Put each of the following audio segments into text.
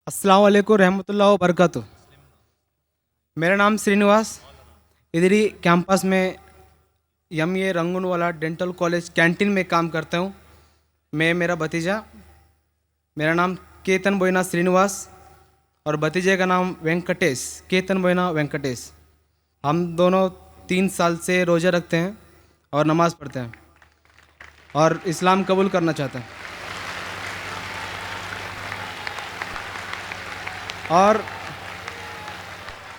अस्सलाम वालेकुम रहमतुल्लाहि व बरकातुहू। मेरा नाम श्रीनिवास, इधर ही कैंपस में MA Rangoonwala dental college canteen में काम करता हूँ। मैं मेरा भतीजा, मेरा नाम केतन बोइना श्रीनिवास और भतीजे का नाम वेंकटेश, केतन बोइना वेंकटेश। हम दोनों 3 साल से रोज़ा रखते हैं और नमाज़ पढ़ते हैं और इस्लाम कबूल करना चाहते हैं। और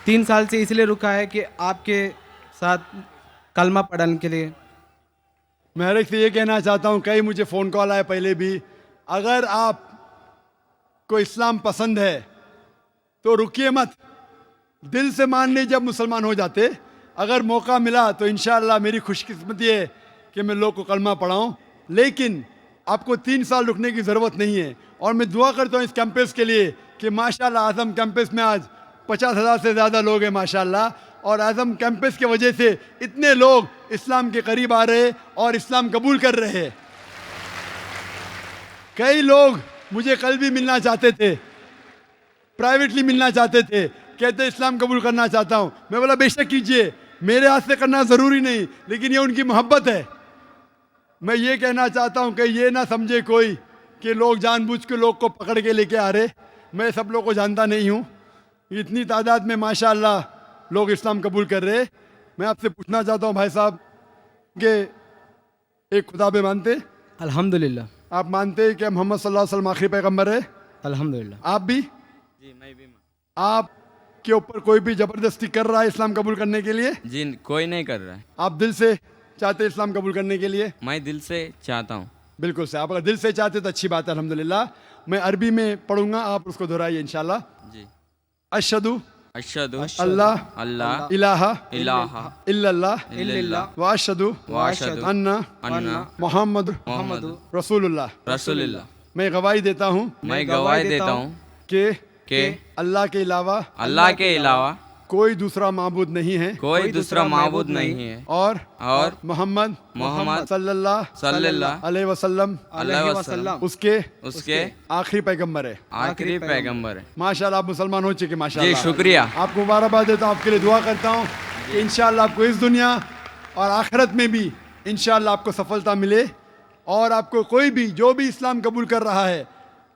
3 साल से इसलिए रुका है कि आपके साथ कलमा पढ़ने के लिए। मैं हर एक से ये कहना चाहता हूँ, कई मुझे फ़ोन कॉल आए पहले भी, अगर आप को इस्लाम पसंद है तो रुकिए मत, दिल से मान लीजिए जब मुसलमान हो जाते। अगर मौका मिला तो इंशाअल्लाह मेरी खुशकिस्मती है कि मैं लोग को कलमा पढ़ाऊँ, लेकिन आपको 3 साल रुकने की ज़रूरत नहीं है। और मैं दुआ करता हूँ इस कैंपस के लिए कि माशाअल्लाह आज़म कैंपस में आज 50,000 से ज़्यादा लोग हैं माशाअल्लाह, और आज़म कैंपस की वजह से इतने लोग इस्लाम के करीब आ रहे और इस्लाम कबूल कर रहे हैं। कई लोग मुझे कल भी मिलना चाहते थे, प्राइवेटली मिलना चाहते थे, कहते इस्लाम कबूल करना चाहता हूँ। मैं बोला बेशक कीजिए, मेरे हाथ से करना ज़रूरी नहीं, लेकिन ये उनकी मोहब्बत है। मैं ये कहना चाहता हूँ कि ये ना समझे कोई कि लोग जानबूझ के लोग को पकड़ के लेके आ रहे। मैं सब लोग को जानता नहीं हूँ, इतनी तादाद में माशाअल्लाह लोग इस्लाम कबूल कर रहे। मैं आपसे पूछना चाहता हूँ भाई साहब कि एक खुदा पे मानते? अल्हम्दुलिल्लाह। आप मानते हैं कि मोहम्मद सल्लल्लाहु अलैहि वसल्लम आखिरी पैगम्बर है? अल्हम्दुलिल्लाह। आप भी? जी मैं भी। आप के ऊपर कोई भी ज़बरदस्ती कर रहा है इस्लाम कबूल करने के लिए? जी कोई नहीं कर रहा है, आप दिल से चाहते इस्लाम कबूल करने के लिए? मैं दिल से चाहता हूँ। बिल्कुल से, आप अगर दिल से चाहते तो अच्छी बात है, अल्हम्दुलिल्लाह। मैं अरबी में पढ़ूंगा, आप उसको दोहराइए इंशाल्लाह। जी। अशहदु अशहदु अल्लाह अल्लाह इलाहा इलाहा इल्लल्लाह इल्लल्लाह व अशहदु व अशहदु अन्ना अन्ना मोहम्मद मोहम्मद रसूलुल्लाह। रसूलुल्लाह। मैं गवाही देता हूँ मैं गवाही देता हूँ कि अल्लाह के अलावा अल्लाह के अलावा कोई दूसरा माबूद नहीं है कोई दूसरा माबूद नहीं है, और और मोहम्मद मोहम्मद सल्लल्लाहु सल्लल्लाहु अलैहि वसल्लम अलैहि वसल्लम उसके आखिरी पैगंबर है। आखिरी पैगंबर है। माशाल्लाह आप मुसलमान हो चुके जी माशाल्लाह। शुक्रिया। आपको मुबारकबाद देता हूँ, आपके लिए दुआ करता हूँ कि इंशाअल्लाह आपको इस दुनिया और आखिरत में भी इंशाअल्लाह आपको सफलता मिले। और आपको कोई भी जो भी इस्लाम कबूल कर रहा है,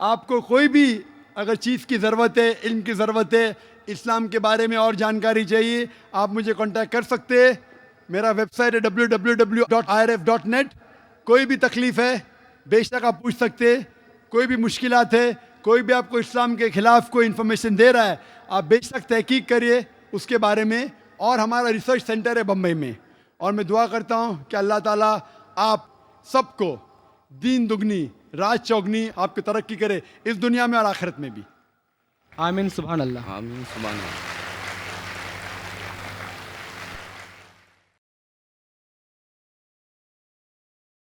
आपको कोई भी अगर चीज़ की ज़रूरत है, इल्म की ज़रूरत है, इस्लाम के बारे में और जानकारी चाहिए, आप मुझे कांटेक्ट कर सकते हैं। मेरा वेबसाइट है www.irf.net। कोई भी तकलीफ़ है बेशक आप पूछ सकते हैं, कोई भी मुश्किलात है, कोई भी आपको इस्लाम के ख़िलाफ़ कोई इन्फॉर्मेशन दे रहा है, आप बेशक तहकीक करिए उसके बारे में। और हमारा रिसर्च सेंटर है बम्बई में। और मैं दुआ करता हूँ कि अल्लाह ताला आप सबको दीन दुगनी रात चौगनी आपकी तरक्की करे, इस दुनिया में और आखिरत में भी। आमीन सुभान अल्लाह। आमीन सुभान अल्लाह।